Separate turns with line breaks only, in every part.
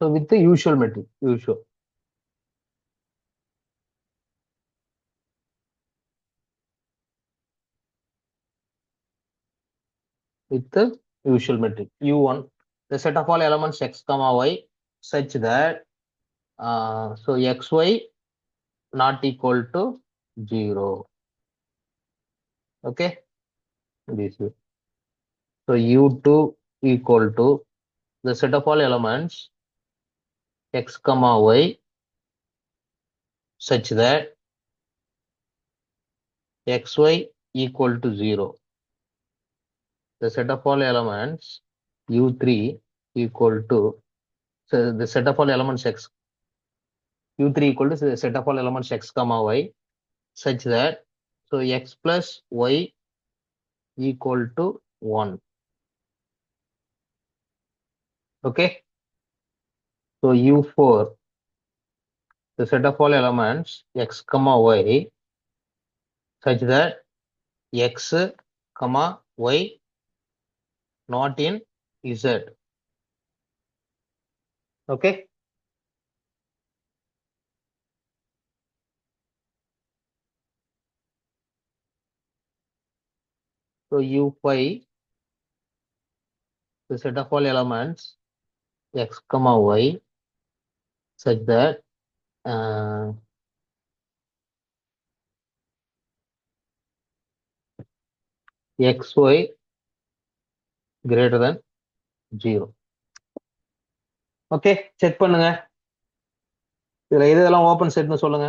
So with the usual metric, usual. With the usual metric, U1, the set of all elements x comma y such that, so xy not equal to 0. Okay, this is. So U2 equal to the set of all elements x comma y such that xy equal to 0. The set of all elements U3 equal to, so the set of all elements x, U3 equal to the set of all elements x comma y such that, so x plus y equal to 1. Okay, so U4, the set of all elements x comma y such that x comma y not in z. Okay, so U5, the set of all elements x comma y such that, xy greater than 0. Okay, check பண்ணுங்க. இதுல இதெல்லாம் open செட்னு சொல்லுங்க.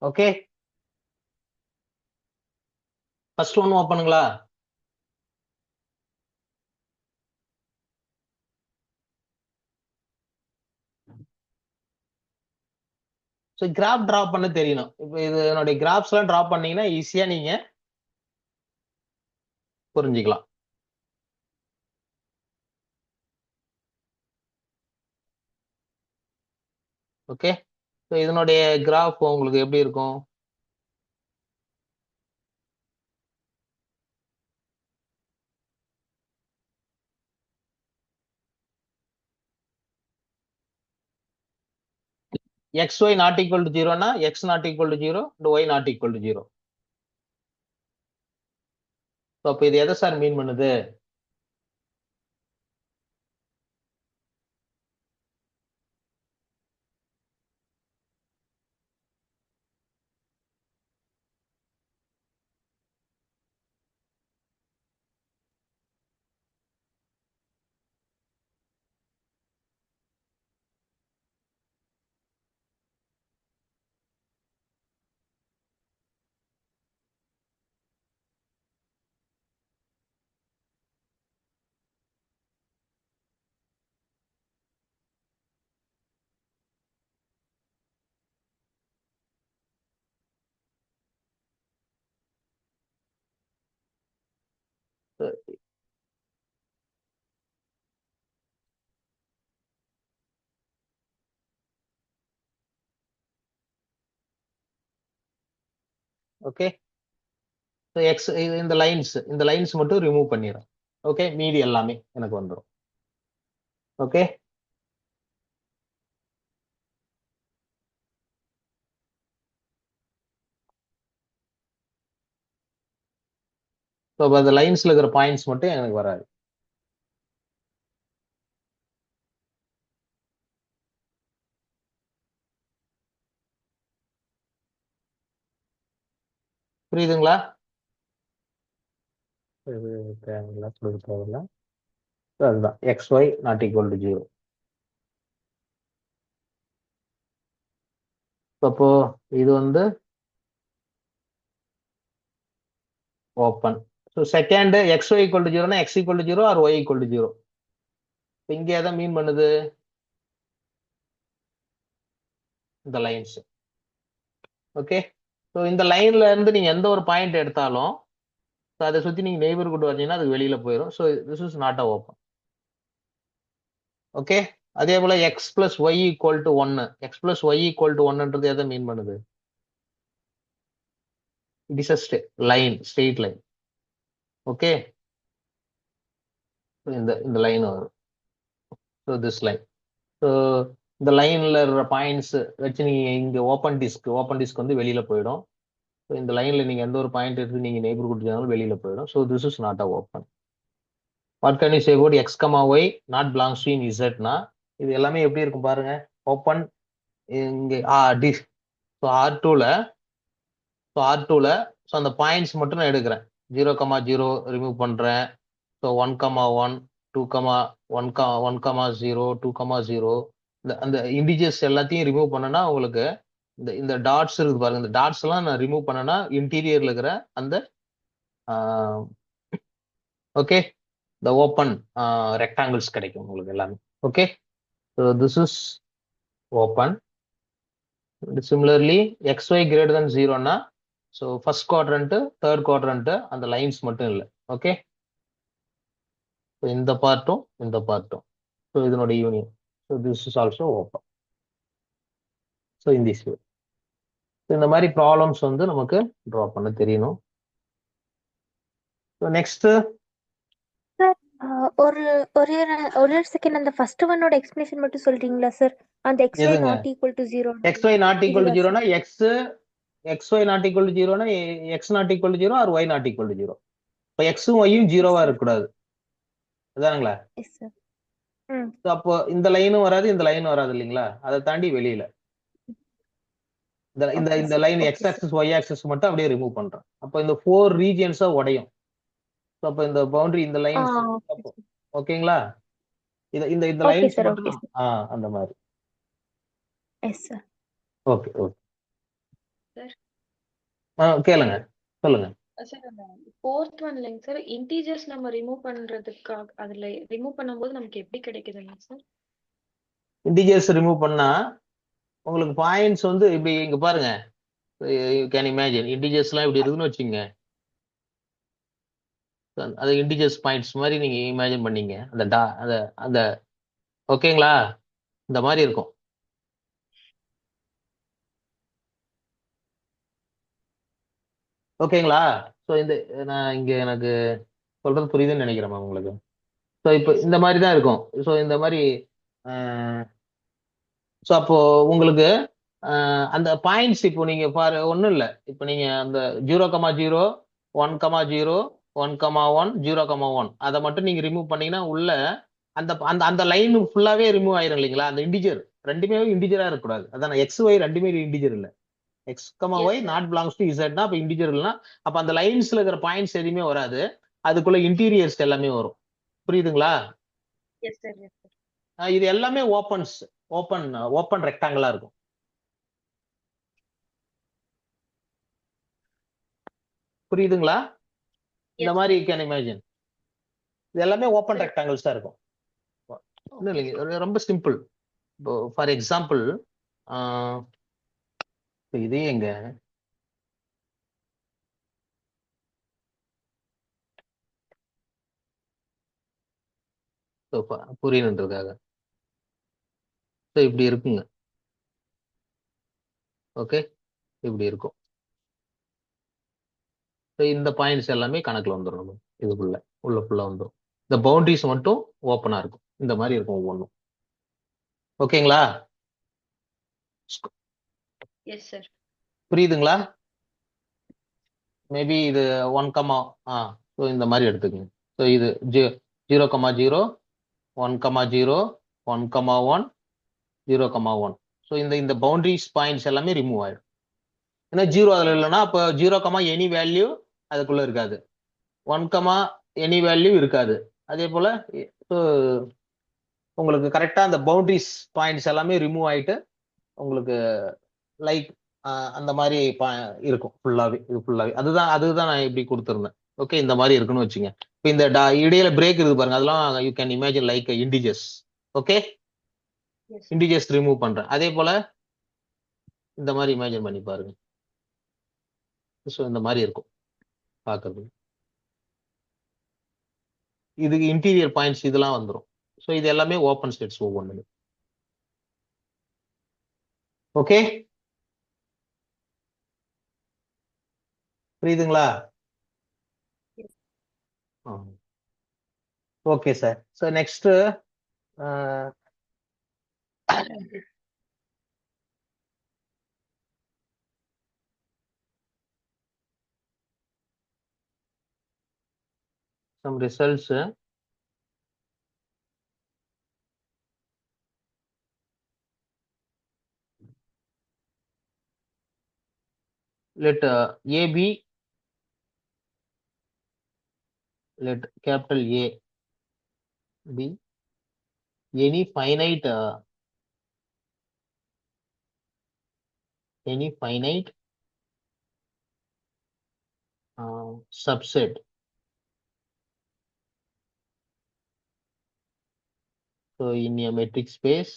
Okay, first one ஓப்பனுங்களா? So graph drop பண்ண தெரியணும். இப்போ இதனுடைய கிராஃப்ஸ் எல்லாம் டிராப் பண்ணீங்கன்னா ஈஸியா நீங்க புரிஞ்சுக்கலாம். ஓகே, ஸோ இதனுடைய கிராஃப் உங்களுக்கு எப்படி இருக்கும்? xy நாட் ஈக்குவல் டு 0னா x not equal to 0 and y not equal to 0. So அப்போ இது எதை சார் மீன் பண்ணுது? ஓகே, ஸோ எக்ஸ் இந்த லைன்ஸ் மட்டும் ரிமூவ் பண்ணிடும். ஓகே, மீதி எல்லாமே எனக்கு வந்துடும். ஓகே, ஸோ அந்த லைன்ஸ்ல இருக்கிற பாயிண்ட்ஸ் மட்டும் எனக்கு வராது. புரியுதுங்களா? இது தேவையில்ல, கொடுக்க தேவையில்ல. அதுதான் xy நாட் ஈக்குவல் டு 0. அப்போ இது வந்து open. So second xy equal to 0னா x equal to 0 R y equal to 0. இங்க எதை மீன் பண்ணுது? இந்த லைன்ஸ். ஓகே, ஸோ இந்த லைன்ல இருந்து நீங்க எந்த ஒரு பாயிண்ட் எடுத்தாலும் அதை சுத்தி நீங்க நெய்பர்ஹுட் வந்தீங்கன்னா அது வெளியில போயிடும். So this is not a open. Okay, அதே போல x plus y equal to 1. X plus y equal to 1ன்றது எதை மீன் பண்ணுது? It is a line, straight line. Okay, இந்த லைன் வரும். So this line. ஸோ இந்த லைன்ல இருக்கிற பாயிண்ட்ஸ் வச்சு நீங்க இங்க ஓப்பன் டிஸ்க் வந்து வெளியில போயிடும். ஸோ இந்த லைன்ல நீங்க எந்த ஒரு பாயிண்ட் எடுத்து நீங்க நெய்பர்ஹுட் இருந்தாலும் வெளியில போயிடும். So this is not a open. What can you say about x comma y not belongs to in இசட்னா இது எல்லாமே எப்படி இருக்கும் பாருங்க. ஓப்பன் இங்க டிஸ். ஸோ ஆர்2ல ஸோ அந்த பாயிண்ட்ஸ் மட்டும் நான் எடுக்கிறேன். 0,0 ரிமூவ் பண்றேன். ஸோ 1,1 2,1,0 2,0 அந்த இண்டிஜர்ஸ் எல்லாத்தையும் ரிமூவ் பண்ணனா உங்களுக்கு இந்த டாட்ஸ் இருக்கு பாருங்க. இந்த டாட்ஸ் எல்லாம் நான் ரிமூவ் பண்ணனா இன்டீரியர்ல இருக்கிற அந்த ஓகே இந்த ஓப்பன் ரெக்டாங்கிள்ஸ் கிடைக்கும் உங்களுக்கு எல்லாமே. Okay, so this is open. Similarly xy greater than 0னா so first quadrant third quadrant அந்த லைன்ஸ் மட்டும் இல்லை. ஓகே, இந்த பார்ட்டும் ஸோ இதனோட union. So this is also open. So in this way இந்த மாதிரி ப்ராப்ளம்ஸ் வந்து நமக்கு ட்ரா பண்ண தெரியணும். நெக்ஸ்ட்
சார் ஒரு ஒரே ஒரே செகண்ட் அந்த ஃபர்ஸ்ட் ஒன்னோட எக்ஸ்பிளேஷன் மட்டும் சொல்றீங்களா சார்? அந்த xy
எதுங்க?
Not equal to 0
xy not equal to
இதுவா
0னா xy நாட் ஈக்குவல் டு 0னா x not equal to 0 R y not equal to 0. இப்போ எக்ஸும் ஒய்யும் ஜீரோவா இருக்கக்கூடாது. அதானுங்களா?
Yes sir. ம்.
அப்போ இந்த லைனும் வராது, இந்த லைனும் வராது இல்லைங்களா? அதை தாண்டி வெளியில இந்த இந்த இந்த line X axis Y axis மட்டும் அப்படியே ரிமூவ் பண்றேன். அப்போ இந்த 4 ரீஜியன்ஸா உடையும். அப்போ இந்த பவுண்டரி இந்த லைன்ஸ் ஓகேங்களா? இந்த இந்த
ஓகே
லைன்ஸ்
சார்.
மட்டும்
ஓகே சார்.
அந்த மாதிரி.
Yes sir.
ஓகே கேளுங்க, சொல்லுங்க.
சார் அந்த ஃபோர்த் ஒன்லைங்க சார் இன்டீஜர்ஸ் நம்ம ரிமூவ் பண்றதுக்காக அதுல ரிமூவ் பண்ணும்போது நமக்கு எப்படி கிடைக்குதுங்க சார்?
இன்டிஜர்ஸ் ரிமூவ் பண்ணா உங்களுக்கு பாயிண்ட்ஸ் வந்து இப்படி இங்க பாருங்க. யூ கேன் இமேஜின் இன்டிஜர்ஸ்லாம் இப்படி இருக்குன்னு வச்சுங்க. அது இன்டிஜர்ஸ் பாயிண்ட்ஸ் மாதிரி நீங்க இமேஜின் பண்ணீங்க. அந்த அந்த ஓகேங்களா? இந்த மாதிரி இருக்கும். ஓகேங்களா? ஸோ நான் இங்க எனக்கு சொல்றது புரியுதுன்னு நினைக்கிறேன் உங்களுக்கு. ஸோ இப்போ இந்த மாதிரி தான் இருக்கும். ஸோ இந்த மாதிரி ஸோ அப்போ உங்களுக்கு அந்த பாயிண்ட்ஸ் இப்போ நீங்க பாரு ஒன்றும் இல்லை. இப்போ நீங்க அந்த 0,0 1,0 1,1 0,1 அதை மட்டும் நீங்க ரிமூவ் பண்ணீங்கன்னா உள்ள அந்த அந்த அந்த லைன் ஃபுல்லாவே ரிமூவ் ஆயிரும் இல்லைங்களா? அந்த இண்டிஜர் ரெண்டுமே இண்டிஜரா இருக்கக்கூடாது. அதான் எக்ஸ் ஒய் ரெண்டுமே இண்டிஜர் இல்லை. X y not belongs to இசட்னா அப்ப இண்டிஜர் இல்லைன்னா அப்ப அந்த லைன்ஸ்ல இருக்கிற பாயிண்ட்ஸ் எதுவுமே வராது. அதுக்குள்ள இன்டீரியர்ஸ் எல்லாமே வரும். புரியுதுங்களா? இது எல்லாமே ஓப்பன் ரெக்டாங்கிளா இருக்கும். புரியுதுங்களா? இந்த மாதிரி கேன் இமேஜின் இது எல்லாமே ஓப்பன் ரெக்டாங்கிள்ஸ் தான் இருக்கும். இன்னும் இல்லைங்க, ரொம்ப சிம்பிள். இப்போ ஃபார் எக்ஸாம்பிள் இதே எங்க புரியணுன்றதுக்காக இப்படி இருக்குங்க. ஓகே, இப்படி இருக்கும். இந்த பாயிண்ட்ஸ் எல்லாமே கணக்குல வந்துடும். நம்ம இதுக்குள்ள ஃபுல்லா வந்துடும். இந்த பவுண்டரிஸ் மட்டும் ஓப்பனா இருக்கும். இந்த மாதிரி இருக்கும் ஒவ்வொன்றும். ஓகேங்களா? புரியுதுங்களா? மேபி இது 1, ஸோ இந்த மாதிரி எடுத்துக்கங்க. ஸோ இது 0,0 1,0 1,1 0,1. ஸோ இந்த பவுண்டரிஸ் பாயிண்ட்ஸ் எல்லாமே ரிமூவ் ஆயிடும். ஏன்னா 0 அதுல இல்லைன்னா அப்போ 0, எனி வேல்யூ அதுக்குள்ள இருக்காது. 1, எனி வேல்யூ இருக்காது. அதே போல உங்களுக்கு கரெக்டா அந்த பவுண்டரிஸ் பாயிண்ட்ஸ் எல்லாமே ரிமூவ் ஆயிட்டு உங்களுக்கு லைக் அந்த மாதிரி இருக்கும் ஃபுல்லாவே. இது ஃபுல்லாவே அதுதான் நான் இப்படி கொடுத்துருந்தேன். ஓகே, இந்த மாதிரி இருக்குன்னு வச்சுங்க. இப்போ இந்த இடையில பிரேக் இருக்கு பாருங்க, அதெல்லாம் you can imagine like integers. Okay,
Yes.
Integers remove பண்றேன். அதே போல இந்த மாதிரி இமேஜின் பண்ணி பாருங்க. ஸோ இந்த மாதிரி இருக்கும் பார்க்கறது. இதுக்கு இன்டீரியர் பாயிண்ட்ஸ் இதெல்லாம் வந்துடும். ஸோ இது எல்லாமே ஓப்பன் ஸ்டேட்ஸ் ஒவ்வொன்று. ஓகே, புரியுதுங்களா?
Yes.
Okay sir. So next some results. Let A be, let capital A be any finite subset so in a metric space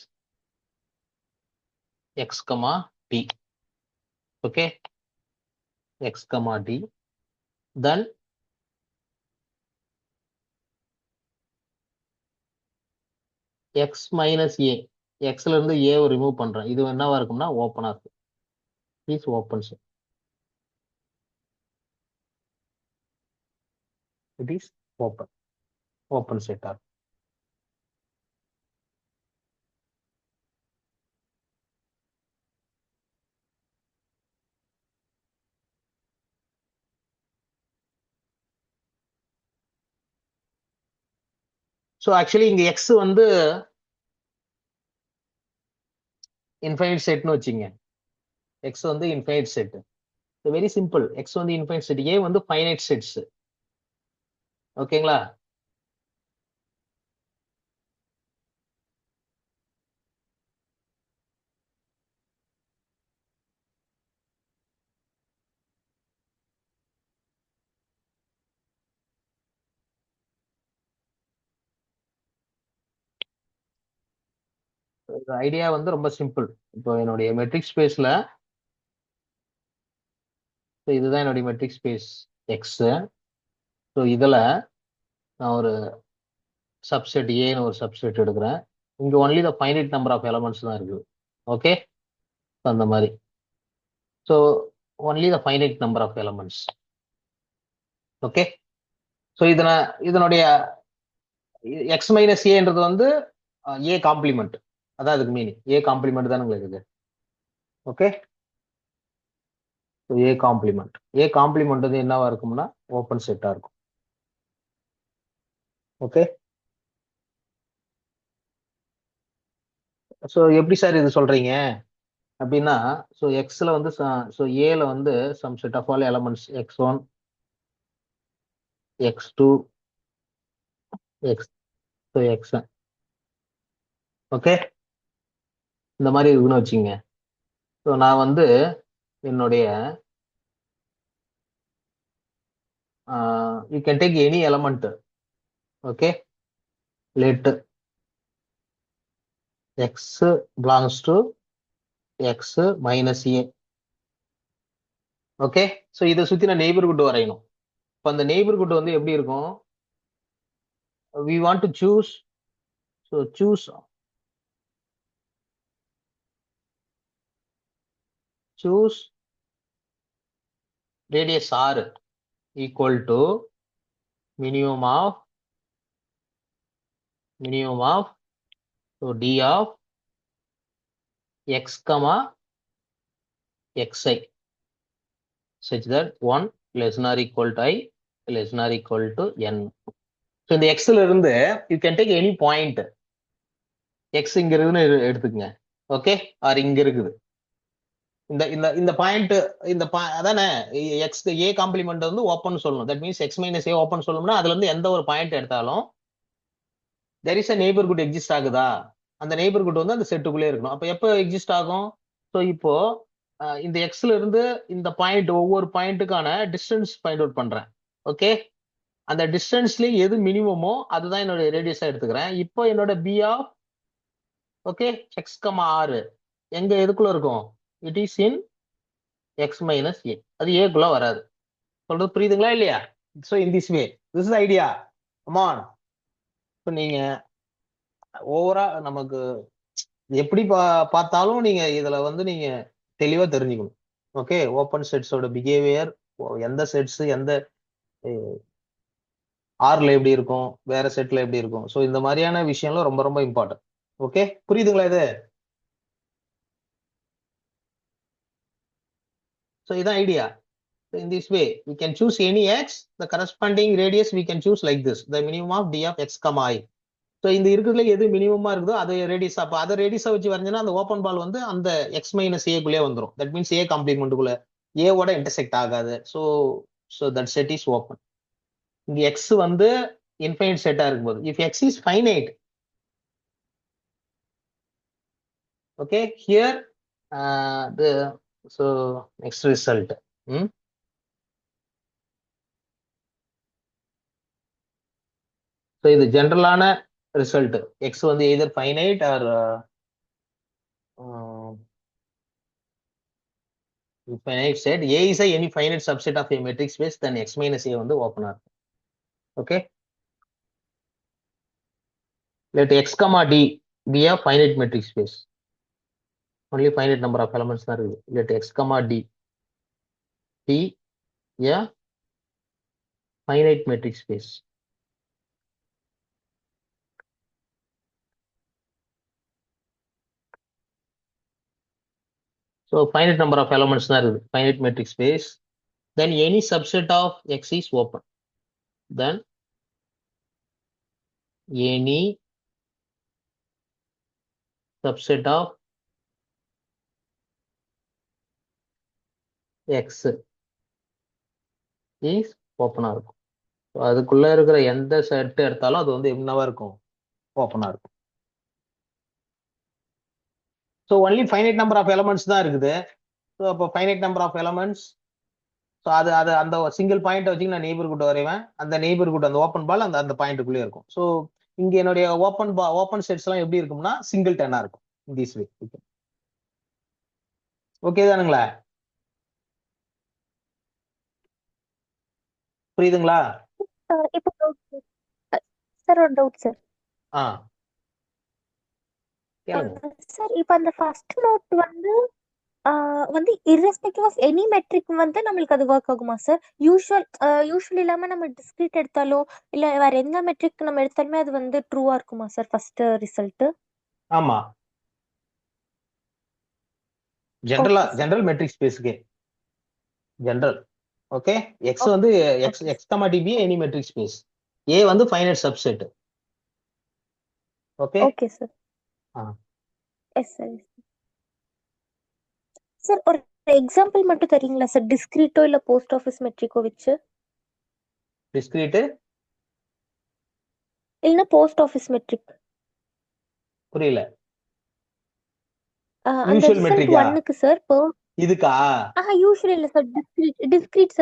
x comma t. Okay, x comma t, then x minus a, x ல இருந்து a remove பண்றேன். இது என்னவா இருக்கும்னா ஓப்பனா இருக்கும். Please open set. It is open set R. So actually இங்க X வந்து இன்ஃபைனைட் செட்னு வச்சுங்க. எக்ஸ் வந்து infinite set. Very simple. X வந்து இன்ஃபைனைட் செட், ஏ வந்து ஃபைனைட் செட்ஸ். ஓகேங்களா? ஐடியா வந்து ரொம்ப சிம்பிள். இப்போ என்னுடைய மெட்ரிக் ஸ்பேஸ்ல இதுதான் என்னுடைய மெட்ரிக் ஸ்பேஸ் எக்ஸ். ஸோ இதுல நான் ஒரு சப்செட் ஏன்னு ஒரு சப்செட் எடுக்கிறேன். இங்க only the finite number of elements தான் இருக்குது. ஓகே, அந்த மாதிரி. So only the finite number of elements. Okay, so இதனுடைய எக்ஸ் மைனஸ் ஏன்றது வந்து ஏ காம்ப்ளிமெண்ட். அதான் அதுக்கு மீனிங். ஏ காம்ப்ளிமெண்ட் தானே இருக்குது. Okay, A complement. A complement வந்து என்னவா இருக்கும்னா ஓப்பன் செட்டா இருக்கும். ஓகே, ஸோ எப்படி சார் இது சொல்றீங்க அப்படின்னா, ஸோ எக்ஸ்ல வந்து ஸோ ஏல வந்து some set of all elements x1 x2 x so xn. Okay, இந்த மாதிரி இருக்குன்னு வச்சுங்க. ஸோ நான் வந்து என்னுடைய you can take any element. Okay, let x belongs to x minus a. Okay, so இதை சுற்றி நான் நெய்பர்ஹுட் வரையணும். இப்போ அந்த நெய்பர்ஹுட் வந்து எப்படி இருக்கும்? we want to choose, so choose radius r equal to minimum of so d of x comma xi such that 1 less than or equal to I less than or equal to n. So இந்த எக்ஸ்ல இருந்து you can take any point. X இங்க இருக்குன்னு எடுத்துக்கங்க. Okay, R இங்க இருக்குது. இந்த இந்த இந்த பாயிண்ட் அதானே எக்ஸ் ஏ காம்ப்ளிமெண்ட் வந்து ஓப்பன் சொல்லணும். That means X minus A open சொல்லணும்னா அதுல இருந்து எந்த ஒரு பாயிண்ட் எடுத்தாலும் there is a neighbourhood exist ஆகுதா, அந்த நெய்பர்ஹுட் வந்து அந்த செட்டுக்குள்ளே இருக்கணும். அப்ப எப்போ எக்ஸிஸ்ட் ஆகும்? ஸோ இப்போ இந்த எக்ஸ்ல இருந்து இந்த பாயிண்ட் ஒவ்வொரு பாயிண்ட்டுக்கான டிஸ்டன்ஸ் ஃபைண்ட் அவுட் பண்றேன். ஓகே, அந்த டிஸ்டன்ஸ்ல எது மினிமமோ அதுதான் என்னோட ரேடியஸா எடுத்துக்கிறேன். இப்போ என்னோட B of okay x comma ஆறு எங்க எதுக்குள்ள இருக்கும்? It is in x minus A. அது ஏக்குள்ள வராது. சொல்றது புரியுதுங்களா இல்லையா? So in this way this is idea. Come. On நீங்க ஓவரா நமக்கு எப்படி பார்த்தாலும் நீங்க இதுல வந்து நீங்க தெளிவா தெரிஞ்சுக்கணும். ஓகே, ஓப்பன் செட்ஸோட பிஹேவியர், எந்த செட்ஸ் எந்த ஆர்ல எப்படி இருக்கும், வேற செட்ல எப்படி இருக்கும். ஸோ இந்த மாதிரியான விஷயம்லாம் ரொம்ப ரொம்ப இம்பார்ட்டன்ட். ஓகே, புரியுதுங்களா இது? ஸோ இதான் idea. In this way, we can choose any x, the corresponding radius we can choose like this, the minimum of d of x comma I. So இந்த இருக்கிறதுல எது மினிமமா இருக்குதோ அது ரேடியஸ். அப்போ அதை ரேடியஸா வச்சு வரைஞ்சனா அந்த ஓப்பன் பால் வந்து அந்த எக்ஸ் மைனஸ் ஏக்குள்ளே வந்துடும். தட் மீன்ஸ் ஏ காம்ப்ளிமெண்ட்டுக்குள்ள ஏவோட இன்டர்செக்ட் ஆகாது. So so that set is open. இங்க எக்ஸ் வந்து இன்ஃபைனைட் செட்டா இருக்கும்போது, if X is finite, okay here so next result. So இது ஜென்ரலான ரிசல்ட். எக்ஸ் வந்து either finite R infinite set. A is any finite subset of a metric space, then x minus a வந்து ஓப்பனா இருக்கும். Okay, let x comma d be a finite metric space. Only finite number of elements தான் இருக்குது. Let x comma d be a finite metric space. So finite number of elements தான் இருக்குது, finite metric space. Then any subset of x is open. Then any subset of x is ஓப்பனா இருக்கும். அதுக்குள்ள இருக்கிற எந்த set எடுத்தாலும் அது வந்து என்னவா இருக்கும்? ஓப்பனா இருக்கும். So only finite number of elements தான் இருக்குது. ஸோ அப்போ finite number of elements, so அது அது அந்த சிங்கிள் பாயிண்ட் வச்சு நான் நெய்பர்ஹுட் வரைவேன். அந்த நெய்பர்ஹுட் அந்த ஓப்பன் பால் அந்த அந்த பாயிண்ட்டுக்குள்ளே இருக்கும். ஸோ இங்க என்னுடைய ஓப்பன் செட்ஸ் எல்லாம் எப்படி இருக்கும்னா சிங்கிள் டென்னா இருக்கும். This way. ஓகே தானுங்களா? புரியுதுங்களா?
இப்போ சார் ஒரு டவுட் சார்.
ஆ கேளுங்க.
சார் இப்போ அந்த ஃபர்ஸ்ட் நோட் வந்து வந்து irrespective ஆஃப் எனி மெட்ரிக் வந்து நம்மளுக்கு அது ஒர்க் ஆகுமா சார்? யூஷுவல் இல்லாம நம்ம டிஸ்கிரீட் எடுத்தாலோ இல்ல வேற எந்த மெட்ரிக் நம்ம எடுத்தாலுமே அது வந்து ட்ரூவா இருக்குமா சார் ஃபர்ஸ்ட் ரிசல்ட்?
ஆமா, ஜெனரல் மெட்ரிக் ஸ்பேஸ்க்கு ஜெனரல். ஓகே, எக்ஸ் வந்து x comma d be any metric space. A வந்து finite subset. Okay
okay sir.
Ah
yes sir. Sir ஒரு எக்ஸாம்பிள் மட்டும் தரீங்களா சார்? டிஸ்கிரீட்டோ இல்ல போஸ்ட் ஆஃபீஸ் மெட்ரிக்கோ வச்சு.
டிஸ்கிரீட்
இல்லைன்னா போஸ்ட் ஆஃபீஸ் மெட்ரிக்.
புரியல.
அந்த
யூஷுவல்
ரிசல்ட்
மெட்ரிக்கா
1க்கு சார்
இதுக்கா?
யூஷுவல் இல்ல சார், டிஸ்கிரீட்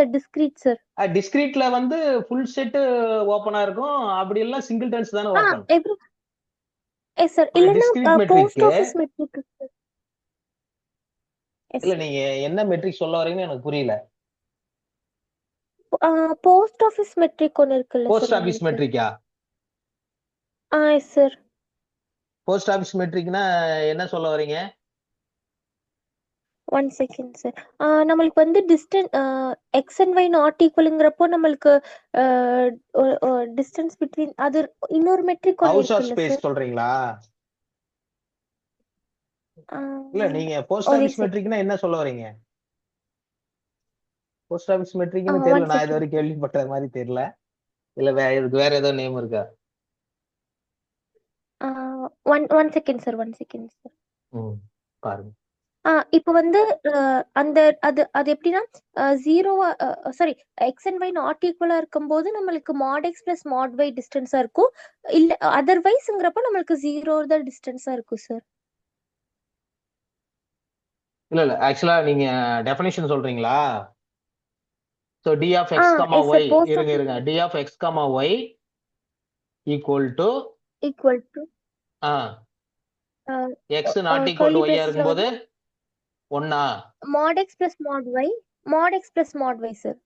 சார்.
டிஸ்கிரீட்ல வந்து ஃபுல் செட் ஓபனா இருக்கும். அப்படி எல்லாம் சிங்கிள் டென்ஸ் தானே ஓபன்.
Yes sir. இல்லன்னா போஸ்ட் ஆஃபீஸ் மெட்ரிக் சார்.
இல்ல நீங்க என்ன மெட்ரிக் சொல்ல வரீங்கன்னு எனக்கு புரியல.
போஸ்ட் ஆஃபீஸ் மெட்ரிக் ஒன்னு இருக்குல்ல சார்?
போஸ்ட் ஆபீஸ் மெட்ரிக்கா?
Yes sir.
போஸ்ட் ஆபீஸ் மெட்ரிக்னா என்ன சொல்ல வரீங்க?
One second sir. நம்மளுக்கு வந்து distance x and y not ஈக்குவல்ங்கிறப்போ நம்மளுக்கு டிஸ்டன்ஸ் பிட்வீன் அது இன்னொரு மெட்ரிக் ஒன்னு
ஹவுஸ் ஆஃப்
இருக்குல்ல
ஸ்பேஸ்
சார்?
சொல்றீங்களா? இல்ல நீங்க போஸ்ட் ஆபீஸ் மெட்ரிக்னா என்ன சொல்ல வரீங்க? போஸ்ட் ஆபீஸ் மெட்ரிக்னு தெரியல, நான் இது வரைக்கும் கேள்விப்பட்ட மாதிரி தெரியல. இல்ல இதுக்கு வேற ஏதோ நேம் இருக்கா?
One second sir. பாருங்க. இப்போ வந்து அந்த அது அது எப்படின்னா ஜீரோவா sorry x and y not ஈக்குவலா இருக்கும்போது நம்மளுக்கு mod x plus mod y டிஸ்டன்ஸா இருக்கும். இல்ல அதர்வைஸ்ங்கிறப்ப நம்மளுக்கு ஜீரோ தான் டிஸ்டன்ஸா இருக்கும் சார்.
இல்ல ஆக்சுவலா நீங்க டெஃபினிஷன் சொல்றீங்களா? So d of x comma
yes
y
sir. Post
இருங்க d of x comma y equal to
equal to
x not equal
curly
to ஒய்யா
பிரேசஸ்ல
இருக்கும்போது
வந்து
ஒன்னா
mod x plus mod y sir.